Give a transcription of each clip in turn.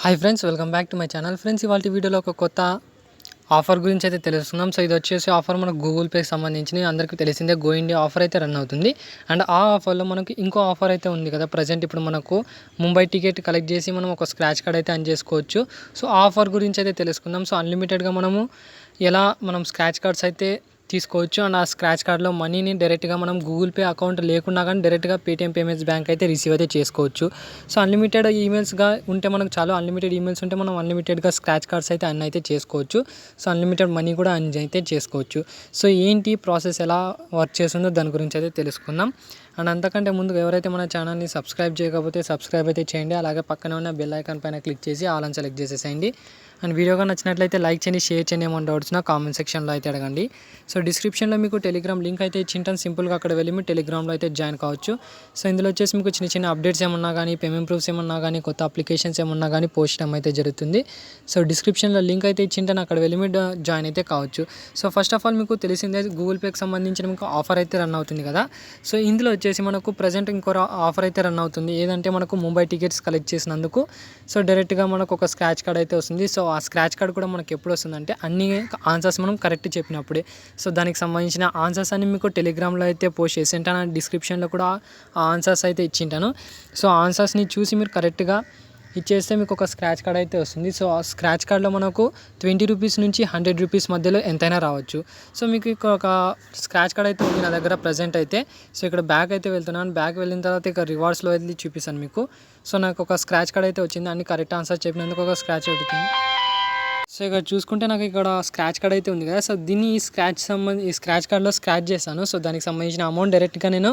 Hi friends, welcome back to my channel. Friends, ఇవాళ వీడియోలో ఒక కొత్త ఆఫర్ గురించి అయితే తెలుసుకుందాం. సో ఇది వచ్చేసి ఆఫర్ మనకు గూగుల్ పేకి సంబంధించి అందరికీ తెలిసిందే గో ఇండియా ఆఫర్ అయితే రన్ అవుతుంది. అండ్ ఆ ఆఫర్లో మనకి ఇంకో ఆఫర్ అయితే ఉంది కదా. ప్రజెంట్ ఇప్పుడు మనకు ముంబై టికెట్ కలెక్ట్ చేసి మనం ఒక స్క్రాచ్ కార్డ్ అయితే అన్ చేసుకోవచ్చు. సో ఆ ఆఫర్ గురించి అయితే తెలుసుకుందాం. సో అన్లిమిటెడ్గా మనం స్క్రాచ్ కార్డ్స్ అయితే తీసుకోవచ్చు. అండ్ ఆ స్క్రాచ్ కార్డ్లో మనీని డైరెక్ట్గా మనం గూగుల్ పే అకౌంట్ లేకున్నా కానీ డైరెక్ట్గా పేటీఎం పేమెంట్స్ బ్యాంక్ అయితే రిసీవ్ అయితే చేసుకోవచ్చు. సో అన్లిమిటెడ్ ఈమెయిల్స్గా ఉంటే మనకు చాలా అన్లిమిటెడ్ ఈమెయిల్స్ ఉంటే మనం అన్లిమిటెడ్గా స్క్రాచ్ కార్డ్స్ అయితే అన్ అయితే చేసుకోవచ్చు. సో అన్లిమిటెడ్ మనీ కూడా అన్ అయితే చేసుకోవచ్చు. సో ఏంటి ప్రాసెస్ ఎలా వర్క్ చేస్తుందో దాని గురించి అయితే తెలుసుకుందాం. అండ్ అంతకంటే ముందుగా ఎవరైతే మన ఛానల్ని సబ్స్క్రైబ్ చేయకపోతే సబ్స్క్రైబ్ అయితే చేయండి. అలాగే పక్కన ఉన్న బెల్ ఐకాన్ పైన క్లిక్ చేసి ఆల్ అని సెలెక్ట్ చేసేసేయండి. అండ్ వీడియోగా నచ్చినట్లయితే లైక్ చేయండి, షేర్ చేయండి. ఏమైనా డౌట్స్ నా కామెంట్ సెక్షన్లో అయితే అడగండి. సో డిస్క్రిప్షన్లో మీకు టెలిగ్రామ్ లింక్ అయితే ఇచ్చింటాను. సింపుల్గా అక్కడ వెళ్ళి మీరు టెలిగ్రామ్లో అయితే జాయిన్ కావచ్చు. సో ఇందులో వచ్చేసి మీకు చిన్న చిన్న అప్డేట్స్ ఏమన్నా కానీ, పేమెంట్ ప్రూఫ్స్ ఏమన్నా కానీ, కొత్త అప్లికేషన్స్ ఏమన్నా కానీ పోస్ట్ చేయడం అయితే జరుగుతుంది. సో డిస్క్రిప్షన్లో లింక్ అయితే ఇచ్చింటాను, అక్కడ వెళ్ళి మీరు జాయిన్ అయితే కావచ్చు. సో ఫస్ట్ ఆఫ్ ఆల్ మీకు తెలిసిందే గూగుల్ పేకి సంబంధించిన మీకు ఆఫర్ అయితే రన్ అవుతుంది కదా. సో ఇందులో వచ్చేసి మనకు ప్రజెంట్ ఇంకో ఆఫర్ అయితే రన్ అవుతుంది. ఏదంటే మనకు ముంబై టికెట్స్ కలెక్ట్ చేసినందుకు సో డైరెక్ట్గా మనకు ఒక స్క్రాచ్ కార్డ్ అయితే వస్తుంది. సో ఆ స్క్రాచ్ కార్డ్ కూడా మనకు ఎప్పుడు వస్తుందంటే అన్ని ఆన్సర్స్ మనం కరెక్ట్ చెప్పినప్పుడే. సో దానికి సంబంధించిన ఆన్సర్స్ అన్ని మీకు టెలిగ్రామ్లో అయితే పోస్ట్ చేసి ఉంటాను. డిస్క్రిప్షన్లో కూడా ఆ ఆన్సర్స్ అయితే ఇచ్చింటాను. సో ఆన్సర్స్ని చూసి మీరు కరెక్ట్గా ఇచ్చేస్తే మీకు ఒక స్క్రాచ్ కార్డ్ అయితే వస్తుంది. సో ఆ స్క్రాచ్ కార్డ్లో మనకు 20 రూపీస్ నుంచి 100 రూపీస్ మధ్యలో ఎంతైనా రావచ్చు. సో మీకు ఒక స్క్రాచ్ కార్డ్ అయితే ఉంది నా దగ్గర ప్రజెంట్ అయితే. సో ఇక్కడ బ్యాక్ అయితే వెళ్తున్నాను. బ్యాక్ వెళ్ళిన తర్వాత ఇక రివార్డ్స్లో వెళ్ళి చూపిస్తాను మీకు. సో నాకు ఒక స్క్రాచ్ కార్డ్ అయితే వచ్చింది. అన్ని కరెక్ట్ ఆన్సర్ చెప్పినందుకు ఒక స్క్రాచ్ అవుతుంది. సో ఇక్కడ చూసుకుంటే నాకు ఇక్కడ స్క్రాచ్ కార్డ్ అయితే ఉంది కదా. సో దీన్ని ఈ స్క్రాచ్ కార్డ్లో స్క్రాచ్ చేశాను. సో దానికి సంబంధించిన అమౌంట్ డైరెక్ట్గా నేను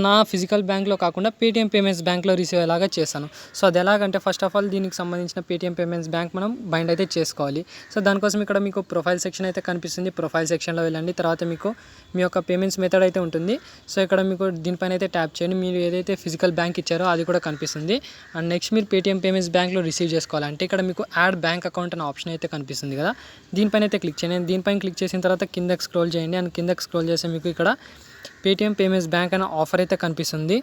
నా ఫిజికల్ బ్యాంక్లో కాకుండా పేటీఎం పేమెంట్స్ బ్యాంక్లో రిసీవ్ అయ్యేలాగా చేశాను. సో అది ఎలాగంటే ఫస్ట్ ఆఫ్ ఆల్ దీనికి సంబంధించిన పేటీఎం పేమెంట్స్ బ్యాంక్ మనం బైండ్ అయితే చేసుకోవాలి. సో దానికోసం ఇక్కడ మీకు ప్రొఫైల్ సెక్షన్ అయితే కనిపిస్తుంది. ప్రొఫైల్ సెక్షన్లో వెళ్ళండి. తర్వాత మీకు మీ యొక్క పేమెంట్స్ మెథడ్ అయితే ఉంటుంది. సో ఇక్కడ మీకు దీనిపైన అయితే ట్యాప్ చేయండి. మీరు ఏదైతే ఫిజికల్ బ్యాంక్ ఇచ్చారో అది కూడా కనిపిస్తుంది. అండ్ నెక్స్ట్ మీరు పేటీఎం పేమెంట్స్ బ్యాంక్లో రిసీవ్ చేసుకోవాలంటే ఇక్కడ మీకు యాడ్ బ్యాంక్ అకౌంట్ అనే ఆప్షన్ అయితే కనిపిస్తుంది కదా. దీనిపైన అయితే క్లిక్ చేయండి. దీనిపైన క్లిక్ చేసిన తర్వాత కిందకి స్క్రోల్ చేయండి. అండ్ కిందకి స్క్రోల్ చేస్తే మీకు ఇక్కడ పేటీఎం పేమెంట్స్ బ్యాంక్ అనే ఆఫర్ అయితే కనిపిస్తుంది.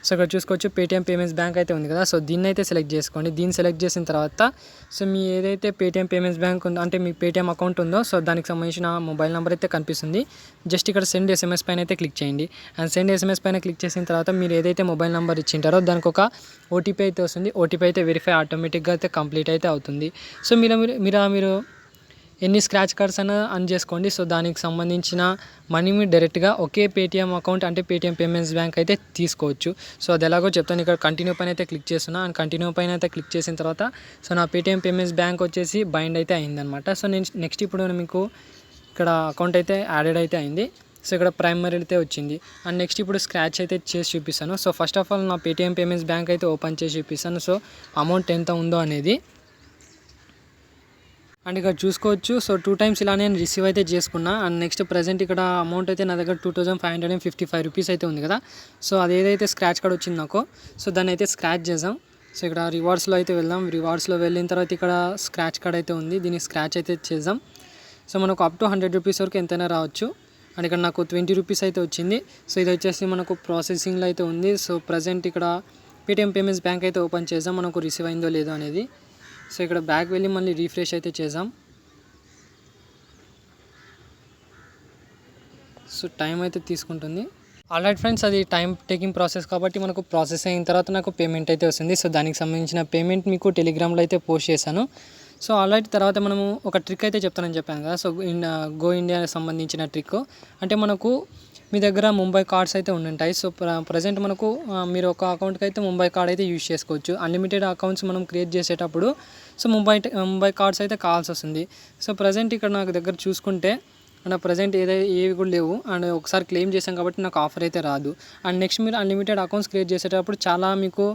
సో ఇక్కడ చూసుకోవచ్చు పేటీఎం పేమెంట్స్ బ్యాంక్ అయితే ఉంది కదా. సో దీన్ని అయితే సెలెక్ట్ చేసుకోండి. దీన్ని సెలెక్ట్ చేసిన తర్వాత సో మీ ఏదైతే పేటీఎం పేమెంట్స్ బ్యాంక్ ఉందో అంటే మీ పేటీఎం అకౌంట్ ఉందో సో దానికి సంబంధించిన మొబైల్ నెంబర్ అయితే కనిపిస్తుంది. జస్ట్ ఇక్కడ సెండ్ ఎస్ఎంఎస్ పైన అయితే క్లిక్ చేయండి. అండ్ సెండ్ ఎస్ఎంఎస్ పైన క్లిక్ చేసిన తర్వాత మీరు ఏదైతే మొబైల్ నెంబర్ ఇచ్చింటారో దానికి ఒక ఓటీపీ అయితే వస్తుంది. ఓటీపీ అయితే వెరిఫై ఆటోమేటిక్గా అయితే కంప్లీట్ అయితే అవుతుంది. సో మీరు ఎన్ని స్క్రాచ్ కార్డ్స్ అయినా అన్ చేసుకోండి. సో దానికి సంబంధించిన మనీ మీరు డైరెక్ట్గా ఒకే పేటీఎం అకౌంట్ అంటే పేటీఎం పేమెంట్స్ బ్యాంక్ అయితే తీసుకోవచ్చు. సో అది ఎలాగో చెప్తాను. ఇక్కడ కంటిన్యూ పైన అయితే క్లిక్ చేస్తున్నా. అండ్ కంటిన్యూ పైన అయితే క్లిక్ చేసిన తర్వాత సో నా పేటీఎం పేమెంట్స్ బ్యాంక్ వచ్చేసి బైండ్ అయితే అయిందనమాట. సో నేను నెక్స్ట్ ఇప్పుడు మీకు ఇక్కడ అకౌంట్ అయితే యాడెడ్ అయితే అయింది. సో ఇక్కడ ప్రైమరీ అయితే వచ్చింది. అండ్ నెక్స్ట్ ఇప్పుడు స్క్రాచ్ అయితే చేసి చూపిస్తాను. సో ఫస్ట్ ఆఫ్ ఆల్ నా పేటీఎం పేమెంట్స్ బ్యాంక్ అయితే ఓపెన్ చేసి చూపిస్తాను. సో అమౌంట్ ఎంత ఉందో అనేది అండ్ ఇక్కడ చూసుకోవచ్చు. సో 2 టైమ్స్ ఇలా నేను రిసీవ్ అయితే చేసుకున్నా. అండ్ నెక్స్ట్ ప్రజెంట్ ఇక్కడ అమౌంట్ అయితే నా దగ్గర 2555 రూపీస్ అయితే ఉంది కదా. సో అది ఏదైతే స్క్రాచ్ కార్డ్ వచ్చింది నాకు సో దాన్ని అయితే స్క్రాచ్ చేద్దాం. సో ఇక్కడ రివార్డ్స్లో అయితే వెళ్దాం. రివార్డ్స్లో వెళ్ళిన తర్వాత ఇక్కడ స్క్రాచ్ కార్డ్ అయితే ఉంది. దీన్ని స్క్రాచ్ అయితే చేద్దాం. సో మనకు అప్ టు 100 రూపీస్ వరకు ఎంతైనా రావచ్చు. అండ్ ఇక్కడ నాకు 20 రూపీస్ అయితే వచ్చింది. సో ఇది వచ్చేసి మనకు ప్రాసెసింగ్లో అయితే ఉంది. సో ప్రజెంట్ ఇక్కడ పేటీఎం పేమెంట్స్ బ్యాంక్ అయితే ఓపెన్ చేద్దాం మనకు రిసీవ్ అయిందో లేదో అనేది. సో ఇక్కడ బ్యాక్ వెళ్ళి మళ్ళీ రీఫ్రెష్ అయితే చేద్దాం. సో టైం అయితే తీసుకుంటుంది. ఆల్రైట్ ఫ్రెండ్స్, అది టైం టేకింగ్ ప్రాసెస్ కాబట్టి మనకు ప్రాసెస్ అయిన తర్వాత నాకు పేమెంట్ అయితే వస్తుంది. సో దానికి సంబంధించిన పేమెంట్ మీకు టెలిగ్రామ్లో అయితే పోస్ట్ చేశాను. సో ఆల్రైట్ తర్వాత మనము ఒక ట్రిక్ అయితే చెప్తానని చెప్పాను కదా. సో గో ఇండియాకి సంబంధించిన ట్రిక్ అంటే మనకు మీ దగ్గర ముంబై కార్డ్స్ అయితే ఉంటాయి. సో ప్రజెంట్ మనకు మీరు ఒక అకౌంట్కి అయితే ముంబై కార్డ్ అయితే యూజ్ చేసుకోవచ్చు. అన్లిమిటెడ్ అకౌంట్స్ మనం క్రియేట్ చేసేటప్పుడు సో ముంబై కార్డ్స్ అయితే కావాల్సి వస్తుంది. సో ప్రజెంట్ ఇక్కడ నాకు దగ్గర చూసుకుంటే నా ప్రజెంట్ ఏవి కూడా లేవు. అండ్ ఒకసారి క్లెయిమ్ చేశాం కాబట్టి నాకు ఆఫర్ అయితే రాదు. అండ్ నెక్స్ట్ మీరు అన్లిమిటెడ్ అకౌంట్స్ క్రియేట్ చేసేటప్పుడు చాలా మీకు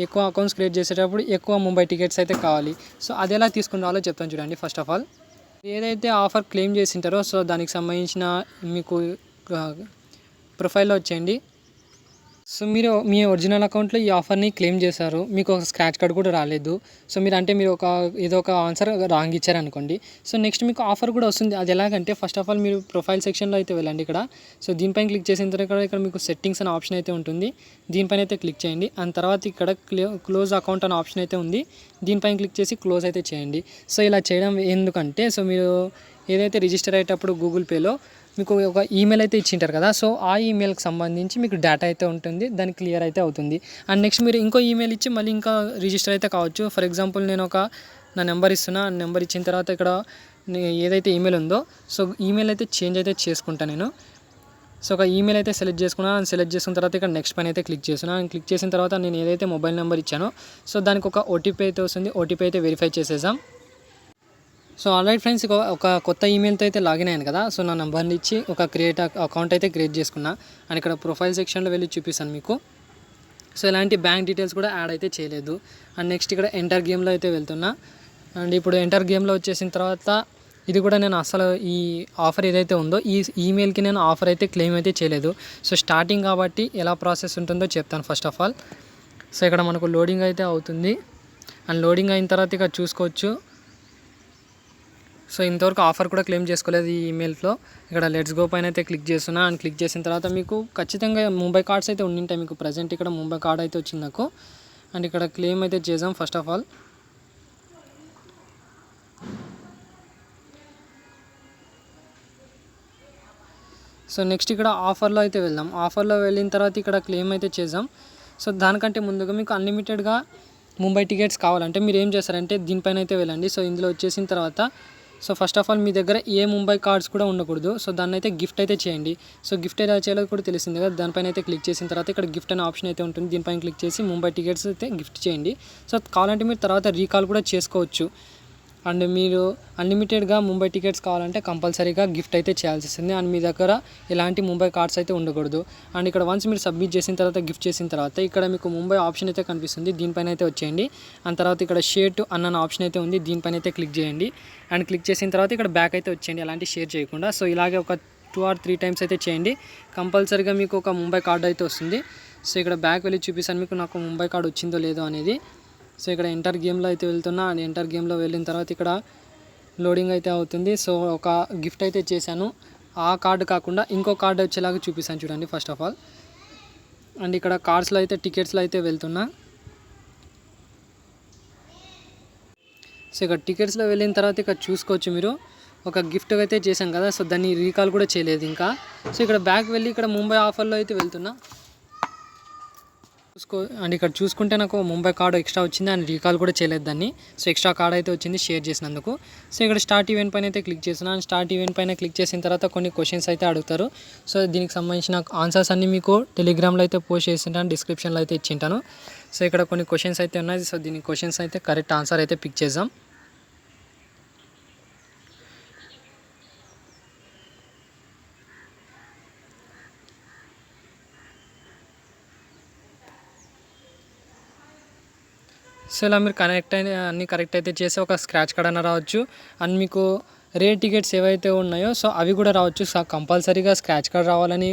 ఎక్కువ అకౌంట్స్ క్రియేట్ చేసేటప్పుడు ఎక్కువ ముంబై టికెట్స్ అయితే కావాలి. సో అది ఎలా తీసుకుని చెప్తాను చూడండి. ఫస్ట్ ఆఫ్ ఆల్ ఏదైతే ఆఫర్ క్లెయిమ్ చేసింటారో సో దానికి సంబంధించిన మీకు ప్రొఫైల్లో వచ్చేయండి. సో మీరు మీ ఒరిజినల్ అకౌంట్‌లో ఈ ఆఫర్‌ని క్లెయిమ్ చేశారు. మీకు ఒక స్క్రాచ్ కార్డ్ కూడా రాలేదు. సో మీరు ఏదో ఒక ఆన్సర్ రాంగ్ ఇచ్చారనుకోండి. సో నెక్స్ట్ మీకు ఆఫర్ కూడా వస్తుంది. అది ఎలాగంటే ఫస్ట్ ఆఫ్ ఆల్ మీరు ప్రొఫైల్ సెక్షన్‌లో అయితే వెళ్ళండి ఇక్కడ. సో దీనిపైన క్లిక్ చేసిన తర్వాత ఇక్కడ మీకు సెట్టింగ్స్ అనే ఆప్షన్ అయితే ఉంటుంది. దీనిపైన అయితే క్లిక్ చేయండి. అండ్ తర్వాత ఇక్కడ క్లోజ్ అకౌంట్ అనే ఆప్షన్ అయితే ఉంది. దీనిపైన క్లిక్ చేసి క్లోజ్ అయితే చేయండి. సో ఇలా చేయడం ఎందుకంటే సో మీరు ఏదైతే రిజిస్టర్ అయ్యేటప్పుడు గూగుల్ పేలో మీకు ఒక ఈమెయిల్ అయితే ఇచ్చింటారు కదా. సో ఆ ఈమెయిల్కి సంబంధించి మీకు డేటా అయితే ఉంటుంది. దాన్ని క్లియర్ అయితే అవుతుంది. అండ్ నెక్స్ట్ మీరు ఇంకో ఈమెయిల్ ఇచ్చి మళ్ళీ ఇంకా రిజిస్టర్ అయితే కావచ్చు. ఫర్ ఎగ్జాంపుల్ నేను నా నెంబర్ ఇస్తున్నా. ఆ నెంబర్ ఇచ్చిన తర్వాత ఇక్కడ ఏదైతే ఈమెయిల్ ఉందో సో ఈమెయిల్ అయితే చేంజ్ అయితే చేసుకుంటాను నేను. సో ఒక ఈమెయిల్ అయితే సెలెక్ట్ చేసుకున్నాను. సెలెక్ట్ చేసుకున్న తర్వాత ఇక్కడ నెక్స్ట్ పైన అయితే క్లిక్ చేస్తున్నాను. క్లిక్ చేసిన తర్వాత నేను ఏదైతే మొబైల్ నెంబర్ ఇచ్చానో సో దానికి ఒక ఓటీపీ అయితే వస్తుంది. ఓటీపీ అయితే వెరిఫై చేసేసాం. సో ఆల్రైట్ ఫ్రెండ్స్, ఒక కొత్త ఈమెయిల్తో అయితే లాగిన్ అయ్యాను కదా. సో నా నెంబర్ని ఇచ్చి ఒక అకౌంట్ అయితే క్రియేట్ చేసుకున్నా. అండ్ ఇక్కడ ప్రొఫైల్ సెక్షన్లో వెళ్ళి చూపిస్తాను మీకు. సో ఇలాంటి బ్యాంక్ డీటెయిల్స్ కూడా యాడ్ అయితే చేయలేదు. అండ్ నెక్స్ట్ ఇక్కడ ఎంటర్ గేమ్లో అయితే వెళ్తున్నా. అండ్ ఇప్పుడు ఎంటర్ గేమ్లో వచ్చేసిన తర్వాత ఇది కూడా నేను అసలు ఈ ఆఫర్ ఏదైతే ఉందో ఈ ఈమెయిల్కి నేను ఆఫర్ అయితే క్లెయిమ్ అయితే చేయలేదు. సో స్టార్టింగ్ కాబట్టి ఎలా ప్రాసెస్ ఉంటుందో చెప్తాను ఫస్ట్ ఆఫ్ ఆల్. సో ఇక్కడ మనకు లోడింగ్ అయితే అవుతుంది. అండ్ లోడింగ్ అయిన తర్వాత ఇక్కడ చూసుకోవచ్చు. సో ఇంతవరకు ఆఫర్ కూడా క్లెయిమ్ చేసుకోలేదు ఈ ఈమెయిల్లో. ఇక్కడ లెట్స్ గో పైన అయితే క్లిక్ చేస్తున్నా. అండ్ క్లిక్ చేసిన తర్వాత మీకు ఖచ్చితంగా ముంబై కార్డ్స్ అయితే ఉండింటాయి. మీకు ప్రజెంట్ ఇక్కడ ముంబై కార్డ్ అయితే వచ్చింది నాకు. అండ్ ఇక్కడ క్లెయిమ్ అయితే చేసాం first of all. So next ఇక్కడ ఆఫర్లో అయితే వెళ్దాం. ఆఫర్లో వెళ్ళిన తర్వాత ఇక్కడ క్లెయిమ్ అయితే చేసాం. సో దానికంటే ముందుగా మీకు అన్లిమిటెడ్గా ముంబై టికెట్స్ కావాలంటే మీరు ఏం చేస్తారంటే దీనిపైన అయితే వెళ్ళండి. సో ఇందులో వచ్చేసిన తర్వాత సో ఫస్ట్ ఆఫ్ ఆల్ మీ దగ్గర ఏ ముంబై కార్డ్స్ కూడా ఉండకూడదు. సో దాన్ని అయితే గిఫ్ట్ అయితే చేయండి. సో గిఫ్ట్ ఎలా చేయాలో కూడా తెలిసింది కదా. దానిపైన అయితే క్లిక్ చేసిన తర్వాత ఇక్కడ గిఫ్ట్ అనే ఆప్షన్ అయితే ఉంటుంది. దీనిపైన క్లిక్ చేసి ముంబై టికెట్స్ అయితే గిఫ్ట్ చేయండి. సో కావాలంటే మీరు తర్వాత రీకాల్ కూడా చేసుకోవచ్చు. అండ్ మీరు అన్లిమిటెడ్గా ముంబై టికెట్స్ కావాలంటే కంపల్సరీగా గిఫ్ట్ అయితే చేయాల్సి వస్తుంది. అండ్ మీ దగ్గర ఎలాంటి ముంబై కార్డ్స్ అయితే ఉండకూడదు. అండ్ ఇక్కడ వన్స్ మీరు సబ్మిట్ చేసిన తర్వాత గిఫ్ట్ చేసిన తర్వాత ఇక్కడ మీకు ముంబై ఆప్షన్ అయితే కనిపిస్తుంది. దీనిపైన అయితే వచ్చేయండి. అండ్ తర్వాత ఇక్కడ షేర్ టు అన్న ఆప్షన్ అయితే ఉంది. దీనిపైన అయితే క్లిక్ చేయండి. అండ్ క్లిక్ చేసిన తర్వాత ఇక్కడ బ్యాక్ అయితే వచ్చేయండి, ఎలాంటి షేర్ చేయకుండా. సో ఇలాగే ఒక 2 or 3 టైమ్స్ అయితే చేయండి. కంపల్సరీగా మీకు ఒక ముంబై కార్డ్ అయితే వస్తుంది. సో ఇక్కడ బ్యాక్ వెళ్ళి చూపిస్తాను మీకు నాకు ముంబై కార్డ్ వచ్చిందో లేదో అనేది. సో ఇక్కడ ఎంటర్ గేమ్లో అయితే వెళ్తున్నా. అండ్ ఎంటర్ గేమ్లో వెళ్ళిన తర్వాత ఇక్కడ లోడింగ్ అయితే అవుతుంది. సో ఒక గిఫ్ట్ అయితే చేశాను. ఆ కార్డు కాకుండా ఇంకో కార్డు వచ్చేలాగా చూపిస్తాను చూడండి ఫస్ట్ ఆఫ్ ఆల్. అండ్ ఇక్కడ కార్డ్స్లో అయితే టికెట్స్లో అయితే వెళ్తున్నా. సో ఇక్కడ టికెట్స్లో వెళ్ళిన తర్వాత ఇక్కడ చూసుకోవచ్చు మీరు ఒక గిఫ్ట్ అయితే చేశాం కదా. సో దాన్ని రీకాల్ కూడా చేయలేదు ఇంకా. సో ఇక్కడ బ్యాక్ వెళ్ళి ఇక్కడ ముంబై ఆఫర్లో అయితే వెళ్తున్నా. అండ్ ఇక్కడ చూసుకుంటే నాకు ముంబై కార్డు ఎక్స్ట్రా వచ్చింది. అండ్ రీకాల్ కూడా చేయలేదు దాన్ని. సో ఎక్స్ట్రా కార్డ్ అయితే వచ్చింది షేర్ చేసినందుకు. సో ఇక్కడ స్టార్ట్ ఈవెంట్ పైన అయితే క్లిక్ చేస్తున్నాను. అండ్ స్టార్ట్ ఈవెంట్ పైన క్లిక్ చేసిన తర్వాత కొన్ని క్వశ్చన్స్ అయితే అడుగుతారు. సో దీనికి సంబంధించిన ఆన్సర్స్ అన్నీ మీకు టెలిగ్రామ్లో అయితే పోస్ట్ చేసింటాను, డిస్క్రిప్షన్లో అయితే ఇచ్చింటాను. సో ఇక్కడ కొన్ని క్వశ్చన్స్ అయితే ఉన్నాయి. సో దీని క్వశ్చన్స్ అయితే కరెక్ట్ ఆన్సర్ అయితే పిక్ చేద్దాం. సో ఇలా మీరు అన్నీ కరెక్ట్ అయితే చేసి ఒక స్క్రాచ్ కార్డ్ అన్న రావచ్చు. అండ్ మీకు రేర్ టికెట్స్ ఏవైతే ఉన్నాయో సో అవి కూడా రావచ్చు. సో కంపల్సరీగా స్క్రాచ్ కార్డ్ రావాలని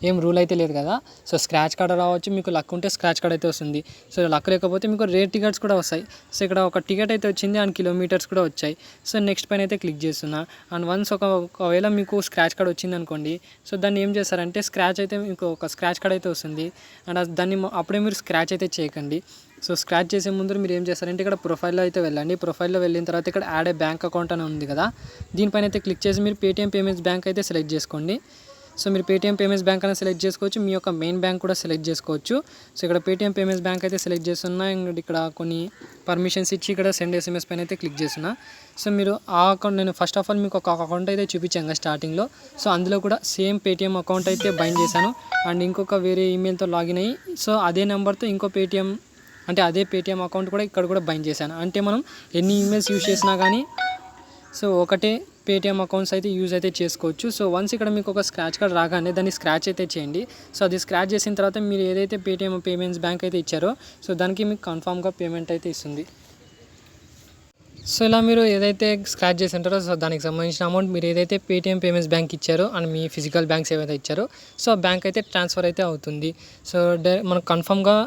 ఏం రూల్ అయితే లేదు కదా. సో స్క్రాచ్ కార్డ్ రావచ్చు, మీకు లక్ ఉంటే స్క్రాచ్ కార్డ్ అయితే వస్తుంది. సో లక్ లేకపోతే మీకు రేర్ టికెట్స్ కూడా వస్తాయి. సో ఇక్కడ ఒక టికెట్ అయితే వచ్చింది అండ్ కిలోమీటర్స్ కూడా వచ్చాయి. సో నెక్స్ట్ పైన అయితే క్లిక్ చేస్తున్నా. అండ్ వన్స్ ఒకవేళ మీకు స్క్రాచ్ కార్డ్ వచ్చింది అనుకోండి. సో దాన్ని ఏం చేస్తారంటే స్క్రాచ్ అయితే మీకు ఒక స్క్రాచ్ కార్డ్ అయితే వస్తుంది. అండ్ దాన్ని అప్పుడే మీరు స్క్రాచ్ అయితే చేయకండి. సో స్క్రాచ్ చేసే ముందు మీరు ఏం చేస్తారంటే ఇక్కడ ప్రొఫైల్లో అయితే వెళ్ళండి. ప్రొఫైల్లో వెళ్ళిన తర్వాత ఇక్కడ యాడ్ ఏ బ్యాంక్ అకౌంట్ అని ఉంది కదా. దీనిపైన అయితే క్లిక్ చేసి మీరు పేటీఎం పేమెంట్స్ బ్యాంక్ అయితే సెలెక్ట్ చేసుకోండి. సో మీరు పేటీఎం పేమెంట్స్ బ్యాంక్ అనేది సెలెక్ట్ చేసుకోవచ్చు. మీ యొక్క మెయిన్ బ్యాంక్ కూడా సెలెక్ట్ చేసుకోవచ్చు. సో ఇక్కడ పేటీఎం పేమెంట్స్ బ్యాంక్ అయితే సెలెక్ట్ చేస్తున్నా. ఇక్కడ కొన్ని పర్మిషన్స్ ఇచ్చి ఇక్కడ సెండ్ ఎస్ఎంఎస్ పైన అయితే క్లిక్ చేస్తున్నా. సో మీరు ఆ అకౌంట్ నేను ఫస్ట్ ఆఫ్ ఆల్ మీకు ఒక అకౌంట్ అయితే చూపించాను కదా స్టార్టింగ్లో. సో అందులో కూడా సేమ్ పేటీఎం అకౌంట్ అయితే బైండ్ చేశాను. అండ్ ఇంకొక వేరే ఈమెయిల్తో లాగిన్ అయ్యి సో అదే నెంబర్తో ఇంకో పేటీఎం అంటే అదే పేటీఎం అకౌంట్ కూడా ఇక్కడ కూడా బైండ్ చేశాను. అంటే మనం ఎన్ని ఈమెయిల్స్ యూజ్ చేసినా కానీ సో ఒకటే పేటీఎం అకౌంట్స్ అయితే యూజ్ అయితే చేసుకోవచ్చు. సో వన్స్ ఇక్కడ మీకు ఒక స్క్రాచ్ కార్డ్ రాగానే దాన్ని స్క్రాచ్ అయితే చేయండి. సో అది స్క్రాచ్ చేసిన తర్వాత మీరు ఏదైతే పేటీఎం పేమెంట్స్ బ్యాంక్ అయితే ఇచ్చారో సో దానికి మీకు కన్ఫామ్గా పేమెంట్ అయితే ఇస్తుంది. సో ఇలా మీరు ఏదైతే స్క్రాచ్ చేసి ఉంటారో సో దానికి సంబంధించిన అమౌంట్ మీరు ఏదైతే పేటీఎం పేమెంట్స్ బ్యాంక్ ఇచ్చారో అండ్ మీ ఫిజికల్ బ్యాంక్స్ ఏవైతే ఇచ్చారో సో ఆ బ్యాంక్ అయితే ట్రాన్స్ఫర్ అయితే అవుతుంది. సో మనకు కన్ఫర్మ్గా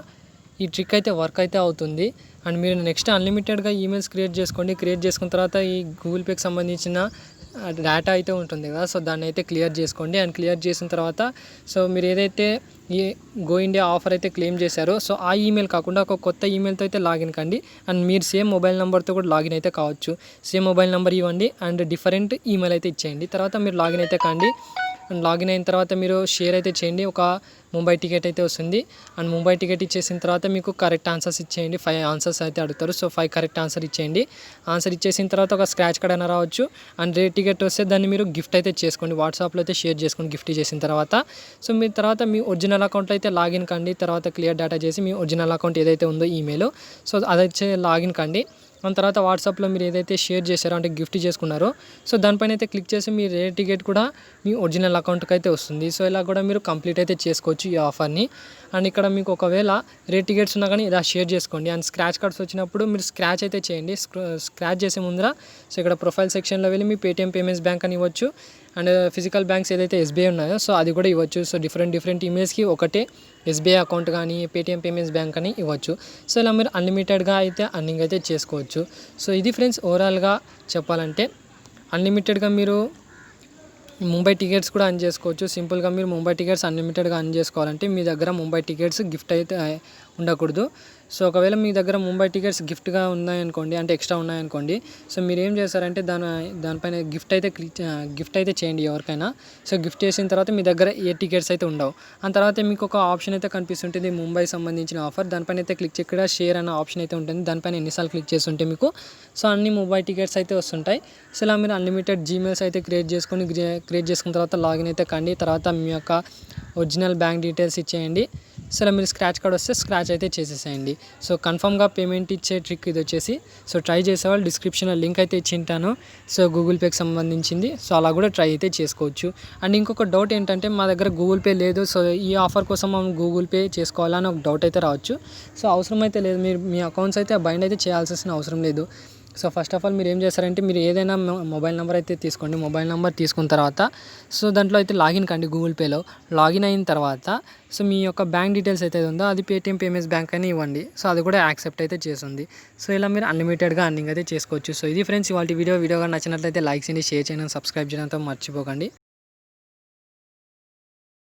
ఈ ట్రిక్ అయితే వర్క్ అయితే అవుతుంది. అండ్ మీరు నెక్స్ట్ అన్లిమిటెడ్గా ఈమెయిల్స్ క్రియేట్ చేసుకోండి. క్రియేట్ చేసుకున్న తర్వాత ఈ గూగుల్ పేకి సంబంధించిన డేటా అయితే ఉంటుంది కదా, సో దాన్ని అయితే క్లియర్ చేసుకోండి. అండ్ క్లియర్ చేసిన తర్వాత సో మీరు ఏదైతే ఈ గో ఇండియా ఆఫర్ అయితే క్లెయిమ్ చేశారో సో ఆ ఈమెయిల్ కాకుండా ఒక కొత్త ఈమెయిల్తో అయితే లాగిన్ కండి. అండ్ మీరు సేమ్ మొబైల్ నెంబర్తో కూడా లాగిన్ అయితే కావచ్చు. సేమ్ మొబైల్ నెంబర్ ఇవ్వండి అండ్ డిఫరెంట్ ఈమెయిల్ అయితే ఇచ్చేయండి. తర్వాత మీరు లాగిన్ అయితే కండి. అండ్ లాగిన్ అయిన తర్వాత మీరు షేర్ అయితే చేయండి. ఒక ముంబై టికెట్ అయితే వస్తుంది. అండ్ ముంబై టికెట్ ఇచ్చేసిన తర్వాత మీకు కరెక్ట్ ఆన్సర్స్ ఇచ్చేయండి. 5 ఆన్సర్స్ అయితే అడుగుతారు. సో 5 కరెక్ట్ ఆన్సర్ ఇచ్చేయండి. ఆన్సర్ ఇచ్చేసిన తర్వాత ఒక స్క్రాచ్ కార్డ్ అయినా రావచ్చు. అండ్ రేట్ టికెట్ వస్తే దాన్ని మీరు గిఫ్ట్ అయితే చేసుకోండి. వాట్సాప్లో అయితే షేర్ చేసుకోండి గిఫ్ట్ చేసిన తర్వాత. సో మీ తర్వాత మీ ఒరిజినల్ అకౌంట్లో అయితే లాగిన్ కండి. తర్వాత క్లియర్ డేటా చేసి మీ ఒరిజినల్ అకౌంట్ ఏదైతే ఉందో ఈమెయిల్ సో అదైతే లాగిన్ కండి. దాని తర్వాత వాట్సాప్లో మీరు ఏదైతే షేర్ చేశారో అంటే గిఫ్ట్ చేసుకున్నారో సో దానిపైన అయితే క్లిక్ చేసి మీ రేర్ టికెట్ కూడా మీ ఒరిజినల్ అకౌంట్కి అయితే వస్తుంది. సో ఇలా కూడా మీరు కంప్లీట్ అయితే చేసుకోవచ్చు ఈ ఆఫర్ని. అండ్ ఇక్కడ మీకు ఒకవేళ రేర్ టికెట్స్ ఉన్నా కానీ ఇలా షేర్ చేసుకోండి. అండ్ స్క్రాచ్ కార్డ్స్ వచ్చినప్పుడు మీరు స్క్రాచ్ అయితే చేయండి. స్క్రాచ్ చేసే ముందర సో ఇక్కడ ప్రొఫైల్ సెక్షన్లో వెళ్ళి మీ పేటీఎం పేమెంట్స్ బ్యాంక్ అని ఇవ్వచ్చు. అండ్ ఫిజికల్ బ్యాంక్స్ ఏదైతే ఎస్బీఐ ఉన్నాయో సో అది కూడా ఇవ్వచ్చు. సో డిఫరెంట్ ఈమెయిల్స్కి ఒకటే ఎస్బీఐ అకౌంట్ కానీ పేటీఎం పేమెంట్స్ బ్యాంక్ అని ఇవ్వచ్చు. సో ఇలా మీరు అన్లిమిటెడ్గా అయితే అర్నింగ్ అయితే చేసుకోవచ్చు. సో ఇది ఫ్రెండ్స్ ఓవరాల్గా చెప్పాలంటే అన్లిమిటెడ్గా మీరు ముంబై టికెట్స్ కూడా అర్న్ చేసుకోవచ్చు. సింపుల్గా మీరు ముంబై టికెట్స్ అన్లిమిటెడ్గా అర్న్ చేసుకోవాలంటే మీ దగ్గర ముంబై టికెట్స్ గిఫ్ట్ అయితే ఉండకూడదు. సో ఒకవేళ మీ దగ్గర ముంబై టికెట్స్ గిఫ్ట్గా ఉన్నాయనుకోండి, అంటే ఎక్స్ట్రా ఉన్నాయనుకోండి, సో మీరు ఏం చేస్తారంటే దానిపైన గిఫ్ట్ అయితే చేయండి ఎవరికైనా. సో గిఫ్ట్ చేసిన తర్వాత మీ దగ్గర ఏ టికెట్స్ అయితే ఉండవు. ఆ తర్వాత మీకు ఒక ఆప్షన్ అయితే కనిపిస్తుంటుంది ముంబై సంబంధించిన ఆఫర్. దానిపైన అయితే క్లిక్ ఇక్కడ షేర్ అన్న ఆప్షన్ అయితే ఉంటుంది. దానిపైన ఎన్నిసార్లు క్లిక్ చేస్తుంటే మీకు సో అన్ని ముంబై టికెట్స్ అయితే వస్తుంటాయి. సో ఇలా మీరు అన్లిమిటెడ్ జీమెయిల్స్ అయితే క్రియేట్ చేసుకున్న తర్వాత లాగిన్ అయితే కండి. తర్వాత మీ యొక్క ఒరిజినల్ బ్యాంక్ డీటెయిల్స్ ఇచ్చేయండి. సో ఇలా మీరు స్క్రాచ్ కార్డ్ వస్తే స్క్రాచ్ అయితే చేసేసేయండి. సో కన్ఫర్మ్గా పేమెంట్ ఇచ్చే ట్రిక్ ఇది వచ్చేసి. సో ట్రై చేసేవాళ్ళు డిస్క్రిప్షన్లో లింక్ అయితే ఇచ్చింటాను. సో గూగుల్ పేకి సంబంధించింది. సో అలా కూడా ట్రై అయితే చేసుకోవచ్చు. అండ్ ఇంకొక డౌట్ ఏంటంటే మా దగ్గర గూగుల్ పే లేదు, సో ఈ ఆఫర్ కోసం మనం గూగుల్ పే చేసుకోవాలని ఒక డౌట్ అయితే రావచ్చు. సో అవసరం అయితే లేదు. మీరు మీ అకౌంట్స్ అయితే బైండ్ అయితే చేయాల్సిన అవసరం లేదు. సో ఫస్ట్ ఆఫ్ ఆల్ మీరు ఏం చేస్తారంటే మీరు ఏదైనా మొబైల్ నెంబర్ అయితే తీసుకోండి. మొబైల్ నెంబర్ తీసుకున్న తర్వాత సో దాంట్లో అయితే లాగిన్ కండి. గూగుల్ పేలో లాగిన్ అయిన తర్వాత సో మీ యొక్క బ్యాంక్ డీటెయిల్స్ అయితే ఉందో అది పేటీఎం పేమెంట్స్ బ్యాంక్ అని ఇవ్వండి. సో అది కూడా యాక్సెప్ట్ అయితే చేస్తుంది. సో ఇలా మీరు అన్లిమిటెడ్గా అర్నింగ్ అయితే చేసుకోవచ్చు. సో ఇది ఫ్రెండ్స్ ఇవాళ వీడియో కానీ నచ్చినట్లయితే లైక్ చేయండి, షేర్ చేయండి, సబ్స్క్రైబ్ చేయడంతో మర్చిపోకండి.